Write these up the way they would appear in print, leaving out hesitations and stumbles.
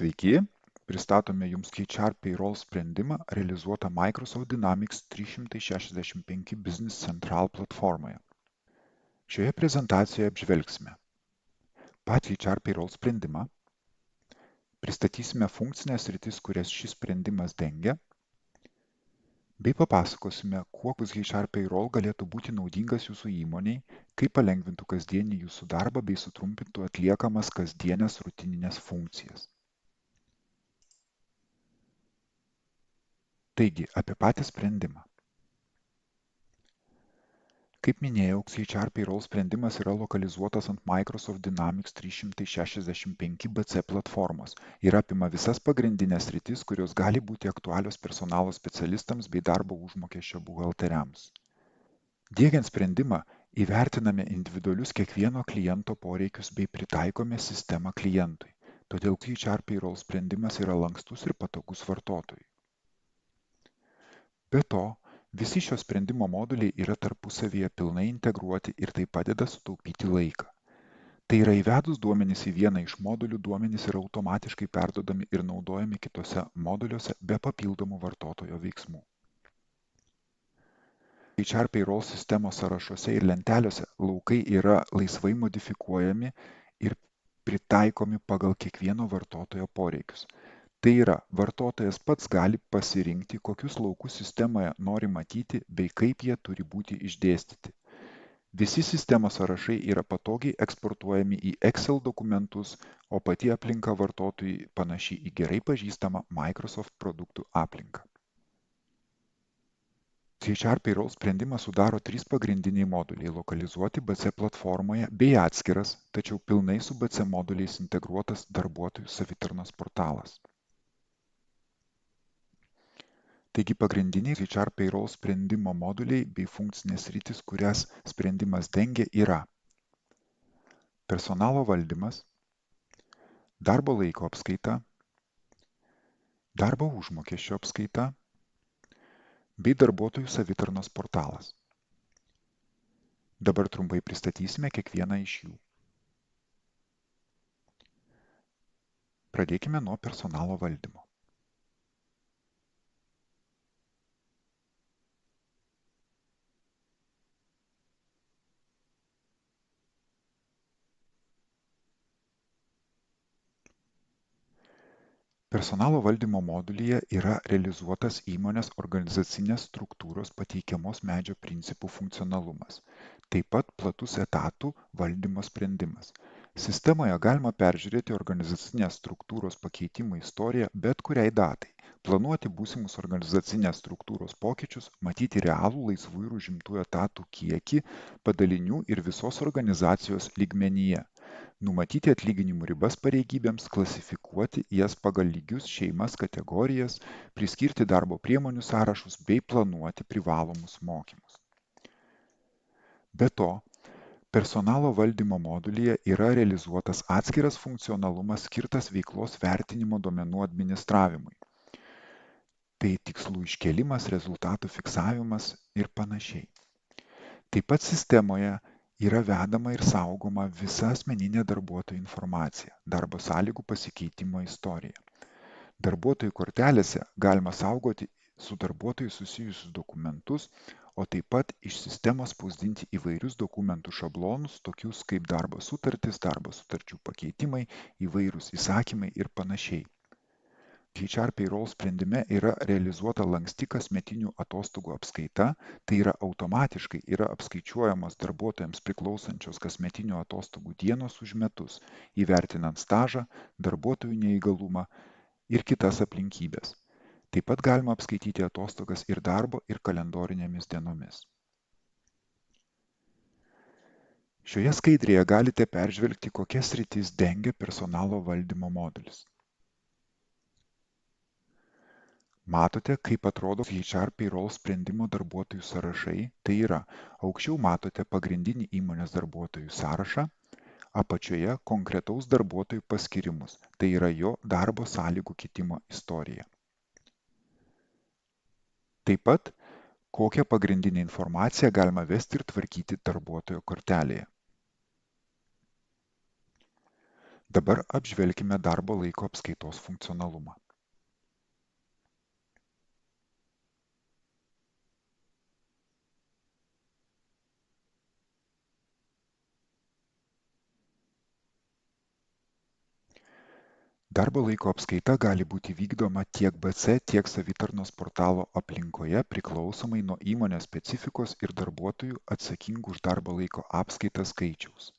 Sveiki, pristatome Jums HR Payroll sprendimą realizuotą Microsoft Dynamics 365 Business Central platformoje. Šioje prezentacijoje apžvelgsime patį HR Payroll sprendimą, pristatysime funkcinės sritis, kurias šis sprendimas dengia, bei papasakosime, kuo HR Payroll galėtų būti naudingas Jūsų įmonei, kaip palengvintų kasdienį Jūsų darbą bei sutrumpintų atliekamas kasdienės rutininės funkcijas. Taigi, apie patį sprendimą. Kaip minėjau, HR Payroll sprendimas yra lokalizuotas ant Microsoft Dynamics 365 BC platformos ir apima visas pagrindinės sritis, kurios gali būti aktualios personalo specialistams bei darbo užmokesčio buhalteriams. Diegiant sprendimą, įvertiname individualius kiekvieno kliento poreikius bei pritaikome sistemą klientui. Todėl HR Payroll sprendimas yra lankstus ir patogus vartotojui. Be to, visi šio sprendimo moduliai yra tarpusavyje pilnai integruoti ir tai padeda sutaupyti laiką. Tai yra įvedus duomenys į vieną iš modulių, duomenys yra automatiškai perduodami ir naudojami kitose moduliuose be papildomų vartotojo veiksmų. HR Payroll sistemos sąrašuose ir lentelėse laukai yra laisvai modifikuojami ir pritaikomi pagal kiekvieno vartotojo poreikius. Tai yra, vartotojas pats gali pasirinkti, kokius laukus sistemoje nori matyti bei kaip jie turi būti išdėstyti. Visi sistemos sąrašai yra patogiai eksportuojami į Excel dokumentus, o pati aplinka vartotojui panaši į gerai pažįstamą Microsoft produktų aplinką. HR Payroll sprendimą sudaro 3 pagrindiniai moduliai lokalizuoti BC platformoje bei atskiras, tačiau pilnai su BC moduliais integruotas darbuotojų savitarnos portalas. Taigi pagrindiniai HR Payroll sprendimo moduliai bei funkcinės sritys, kurias sprendimas dengia, yra personalo valdymas, darbo laiko apskaita, darbo užmokesčio apskaita bei darbuotojų savitarnos portalas. Dabar trumpai pristatysime kiekvieną iš jų. Pradėkime nuo personalo valdymo. Personalo valdymo modulyje yra realizuotas įmonės organizacinės struktūros pateikiamos medžio principų funkcionalumas, taip pat platus etatų valdymo sprendimas. Sistemoje galima peržiūrėti organizacinės struktūros pakeitimų istoriją bet kuriai datai, planuoti būsimus organizacinės struktūros pokyčius, matyti realų laisvų ir užimtų etatų kiekį padalinių ir visos organizacijos lygmenyje. Numatyti atlyginimų ribas pareigybėms, klasifikuoti jas pagal lygius, šeimas, kategorijas, priskirti darbo priemonių sąrašus bei planuoti privalomus mokymus. Be to, personalo valdymo modulyje yra realizuotas atskiras funkcionalumas skirtas veiklos vertinimo duomenų administravimui. Tai tikslų iškėlimas, rezultatų fiksavimas ir panašiai. Taip pat sistemoje yra vedama ir saugoma visa asmeninė darbuotojų informacija, darbo sąlygų pasikeitimo istorija. Darbuotojų kortelėse galima saugoti su darbuotojų susijusius dokumentus, o taip pat iš sistemos spausdinti įvairius dokumentų šablonus, tokius kaip darbo sutartis, darbo sutarčių pakeitimai, įvairūs įsakymai ir panašiai. HR Payroll sprendime yra realizuota lanksti kasmetinių atostogų apskaita, tai yra automatiškai yra apskaičiuojamos darbuotojams priklausančios kasmetinių atostogų dienos už metus, įvertinant stažą, darbuotojų neįgalumą ir kitas aplinkybės. Taip pat galima apskaityti atostogas ir darbo ir kalendorinėmis dienomis. Šioje skaidrėje galite peržvelgti, kokias sritis dengia personalo valdymo modulis. Matote, kaip atrodo HR Payroll sprendimo darbuotojų sąrašai, tai yra, aukščiau matote pagrindinį įmonės darbuotojų sąrašą, apačioje konkretaus darbuotojų paskirimus, tai yra jo darbo sąlygų kitimo istorija. Taip pat, kokią pagrindinę informaciją galima vesti ir tvarkyti darbuotojo kortelėje. Dabar apžvelkime darbo laiko apskaitos funkcionalumą. Darbo laiko apskaita gali būti vykdoma tiek BC, tiek savitarnos portalo aplinkoje priklausomai nuo įmonės specifikos ir darbuotojų atsakingų už darbo laiko apskaitą skaičiaus.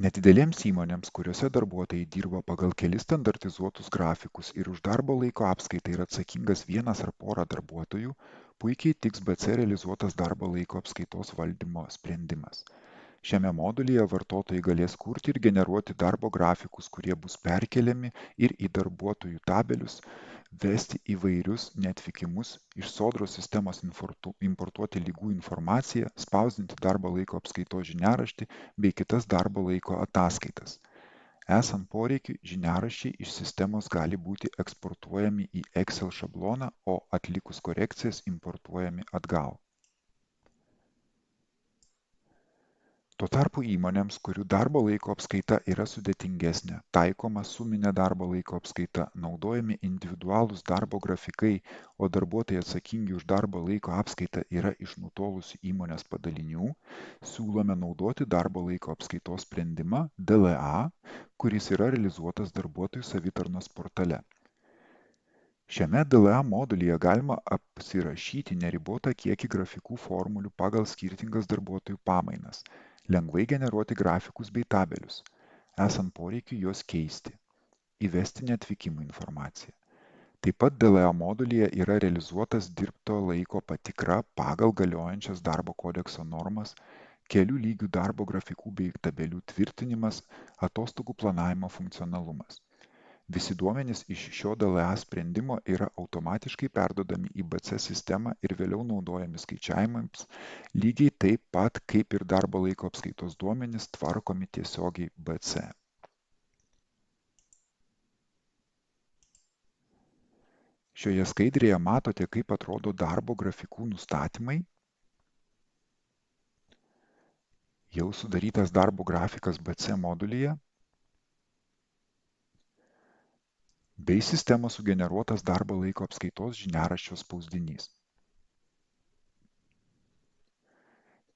Nedidelėms įmonėms, kuriuose darbuotojai dirba pagal kelis standartizuotus grafikus ir už darbo laiko apskaitą yra atsakingas vienas ar pora darbuotojų, puikiai tiks BC realizuotas darbo laiko apskaitos valdymo sprendimas. Šiame modulyje vartotojai galės kurti ir generuoti darbo grafikus, kurie bus perkeliami ir į darbuotojų tabelius, vesti įvairius neatvykimus, iš sodros sistemos importuoti ligų informaciją, spausdinti darbo laiko apskaitos žiniaraštį bei kitas darbo laiko ataskaitas. Esant poreikiui, žiniaraščiai iš sistemos gali būti eksportuojami į Excel šabloną, o atlikus korekcijas importuojami atgal. Tuo tarpu įmonėms, kurių darbo laiko apskaita yra sudėtingesnė, taikoma suminė darbo laiko apskaita, naudojami individualūs darbo grafikai, o darbuotojai atsakingi už darbo laiko apskaitą yra iš nutolusių įmonės padalinių, siūlome naudoti darbo laiko apskaitos sprendimą DLA, kuris yra realizuotas darbuotojų savitarnos portale. Šiame DLA modulyje galima apsirašyti neribotą kiekį grafikų formulių pagal skirtingas darbuotojų pamainas, lengvai generuoti grafikus bei tabelius, esant poreikiui juos keisti, įvesti neatvykimų informaciją. Taip pat DLA modulyje yra realizuotas dirbto laiko patikra pagal galiojančias darbo kodekso normas, kelių lygių darbo grafikų bei tabelių tvirtinimas, atostogų planavimo funkcionalumas. Visi duomenys iš šio DLA sprendimo yra automatiškai perduodami į BC sistemą ir vėliau naudojami skaičiavimams, lygiai taip pat kaip ir darbo laiko apskaitos duomenys tvarkomi tiesiogiai BC. Šioje skaidrėje matote, kaip atrodo darbo grafikų nustatymai. Jau sudarytas darbo grafikas BC modulyje bei sistemos sugeneruotas darbo laiko apskaitos žiniaraščio spausdinys.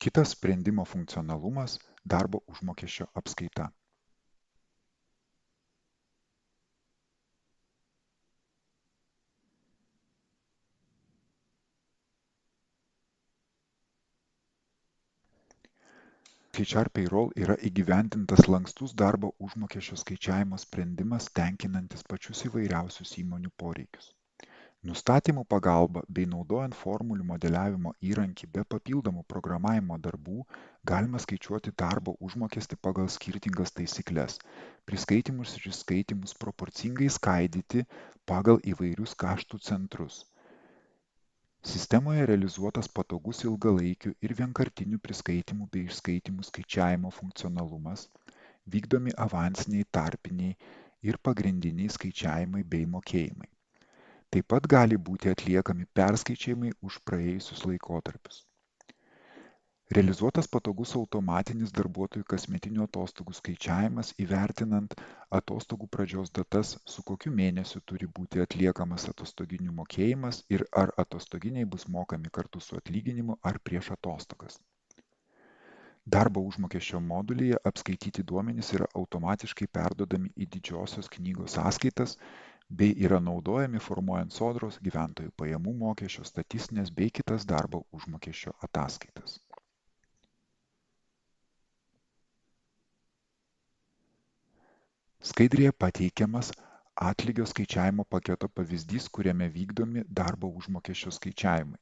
Kitas sprendimo funkcionalumas – darbo užmokesčio apskaita. HR Payroll yra įgyvendintas lankstus darbo užmokesčio skaičiavimo sprendimas tenkinantis pačius įvairiausius įmonių poreikius. Nustatymų pagalba bei naudojant formulių modeliavimo įrankį be papildomų programavimo darbų galima skaičiuoti darbo užmokestį pagal skirtingas taisykles, priskaitimus ir išskaitimus proporcingai skaidyti pagal įvairius kaštų centrus. Sistemoje realizuotas patogus ilgalaikių ir vienkartinių priskaitimų bei išskaitimų skaičiavimo funkcionalumas, vykdomi avansiniai, tarpiniai ir pagrindiniai skaičiavimai bei mokėjimai. Taip pat gali būti atliekami perskaičiavimai už praėjusius laikotarpius. Realizuotas patogus automatinis darbuotojų kasmetinių atostogų skaičiavimas įvertinant atostogų pradžios datas, su kokiu mėnesiu turi būti atliekamas atostoginių mokėjimas ir ar atostoginiai bus mokami kartu su atlyginimu ar prieš atostogas. Darbo užmokesčio modulyje apskaityti duomenys yra automatiškai perduodami į didžiosios knygos sąskaitas bei yra naudojami formuojant sodros, gyventojų pajamų mokesčio, statistinės bei kitas darbo užmokesčio ataskaitas. Skaidrėje pateikiamas atlygio skaičiavimo paketo pavyzdys, kuriame vykdomi darbo užmokesčio skaičiavimai.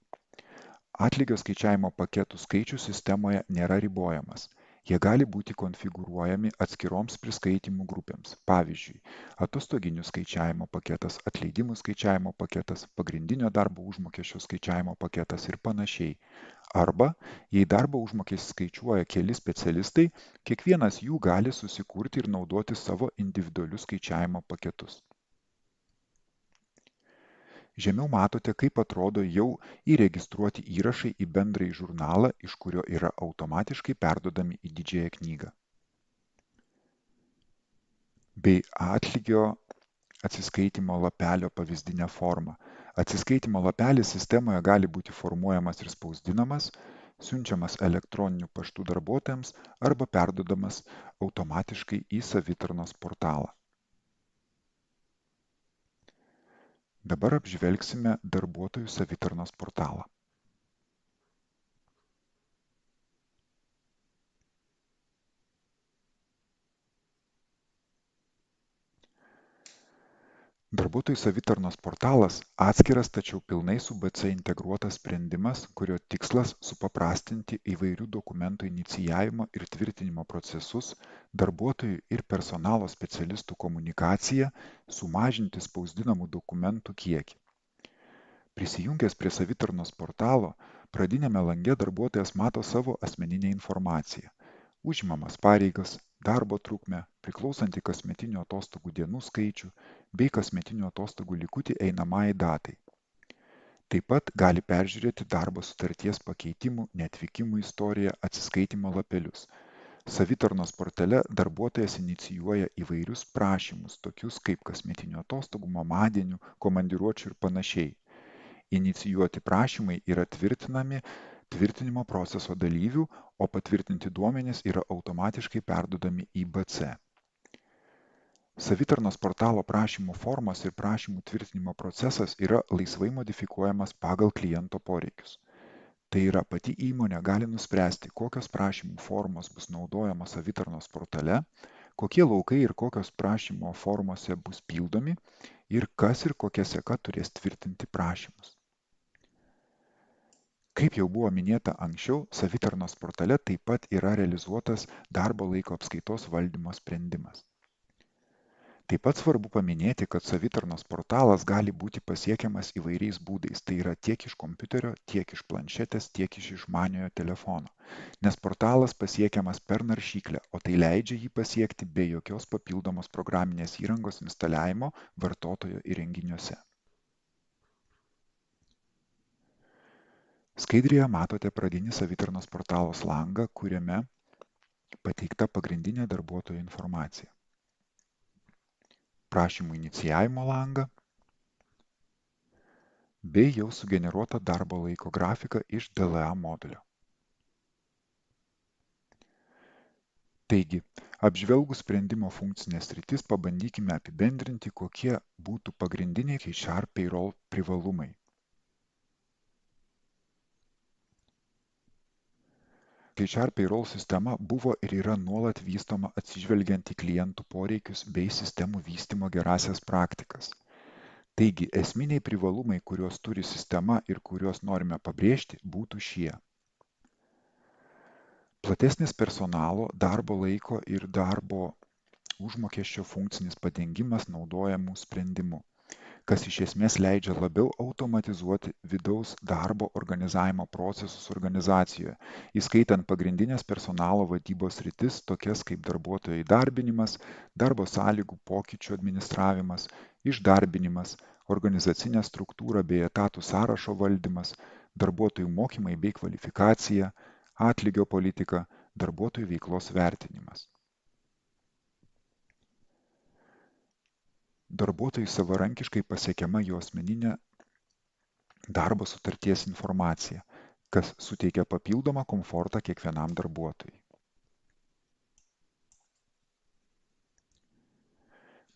Atlygio skaičiavimo paketų skaičius sistemoje nėra ribojamas. Jie gali būti konfigūruojami atskiroms priskaitimų grupėms. Pavyzdžiui, atostoginių skaičiavimo paketas, atleidimų skaičiavimo paketas, pagrindinio darbo užmokesčio skaičiavimo paketas ir panašiai. Arba, jei darbo užmokestį skaičiuoja keli specialistai, kiekvienas jų gali susikurti ir naudoti savo individualius skaičiavimo paketus. Žemiau matote, kaip atrodo jau įregistruoti įrašai į bendrąjį žurnalą, iš kurio yra automatiškai perduodami į didžiąją knygą. bei atlygio atsiskaitimo lapelio pavyzdinę formą. Atsiskaitimo lapelis sistemoje gali būti formuojamas ir spausdinamas, siunčiamas elektroniniu paštu darbuotojams arba perduodamas automatiškai į savitarnos portalą. Dabar apžvelgsime darbuotojų savitarnos portalą. Darbuotojų savitarnos portalas atskiras tačiau pilnai su BC integruotas sprendimas, kurio tikslas supaprastinti įvairių dokumentų inicijavimo ir tvirtinimo procesus, darbuotojų ir personalo specialistų komunikaciją, sumažinti spausdinamų dokumentų kiekį. Prisijungęs prie savitarnos portalo, pradinėme lange darbuotojas mato savo asmeninę informaciją. Užimamas pareigas, darbo trukmę, priklausantį kasmetinių atostogų dienų skaičių bei kasmetinių atostogų likutį einamajai datai. Taip pat gali peržiūrėti darbo sutarties pakeitimų, neatvykimų istoriją, atsiskaitimo lapelius. Savitarnos portale darbuotojas inicijuoja įvairius prašymus, tokius kaip kasmetinių atostogų, mamadienių, komandiruočių ir panašiai. Inicijuoti prašymai yra tvirtinami tvirtinimo proceso dalyvių, o patvirtinti duomenys yra automatiškai perduodami į BC. Savitarnos portalo prašymų formos ir prašymų tvirtinimo procesas yra laisvai modifikuojamas pagal kliento poreikius. Tai yra pati įmonė gali nuspręsti, kokios prašymų formos bus naudojamos savitarnos portale, kokie laukai ir kokios prašymo formose bus pildomi ir kas ir kokia seka turės tvirtinti prašymus. Kaip jau buvo minėta anksčiau, savitarnos portale taip pat yra realizuotas darbo laiko apskaitos valdymo sprendimas. Taip pat svarbu paminėti, kad savitarnos portalas gali būti pasiekiamas įvairiais būdais, tai yra tiek iš kompiuterio, tiek iš planšetės, tiek iš išmaniojo telefono, nes portalas pasiekiamas per naršyklę, o tai leidžia jį pasiekti be jokios papildomos programinės įrangos instaliavimo vartotojo įrenginiuose. Skaidrėje matote pradinį savitarnos portalos langą, kuriame pateikta pagrindinė darbuotojo informacija. Prašymų inicijavimo langą bei jau sugeneruotą darbo laiko grafiką iš DLA modulio. Taigi, apžvelgus sprendimo funkcinės sritis, pabandykime apibendrinti, kokie būtų pagrindiniai HR Payroll privalumai. HR Payroll sistema buvo ir yra nuolat vystoma atsižvelgiant į klientų poreikius bei sistemų vystymo gerąsias praktikas. Taigi, esminiai privalumai, kuriuos turi sistema ir kuriuos norime pabrėžti, būtų šie. Platesnis personalo, darbo laiko ir darbo užmokesčio funkcinis padengimas naudojamų sprendimų, kas iš esmės leidžia labiau automatizuoti vidaus darbo organizavimo procesus organizacijoje, įskaitant pagrindinės personalo vadybos sritis, tokias kaip darbuotojo įdarbinimas, darbo sąlygų pokyčių administravimas, išdarbinimas, organizacinė struktūra bei etatų sąrašo valdymas, darbuotojų mokymai bei kvalifikacija, atlygio politika, darbuotojų veiklos vertinimas. Darbuotojui savarankiškai pasiekiama jo asmeninė darbo sutarties informacija, kas suteikia papildomą komfortą kiekvienam darbuotojui.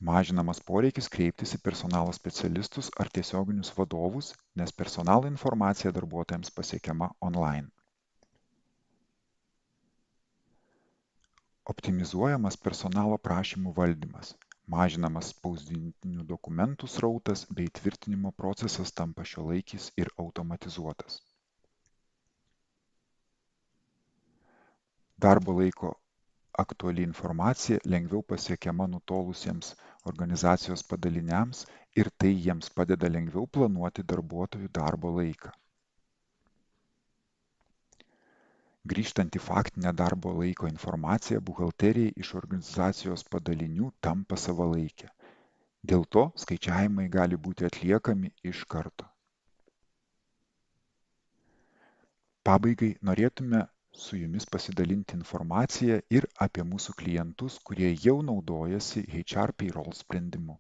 Mažinamas poreikis kreiptis į personalo specialistus ar tiesioginius vadovus, nes personalo informacija darbuotojams pasiekiama online. Optimizuojamas personalo prašymų valdymas. Mažinamas spausdintinių dokumentų srautas bei tvirtinimo procesas tampa šiuolaikis ir automatizuotas. Darbo laiko aktuali informacija lengviau pasiekiama nutolusiems organizacijos padaliniams ir tai jiems padeda lengviau planuoti darbuotojų darbo laiką. Grįžtant į faktinę darbo laiko informaciją, buhalterijai iš organizacijos padalinių tampa savalaikė. Dėl to skaičiavimai gali būti atliekami iš karto. Pabaigai norėtume su jumis pasidalinti informacija ir apie mūsų klientus, kurie jau naudojasi HR Payroll sprendimu.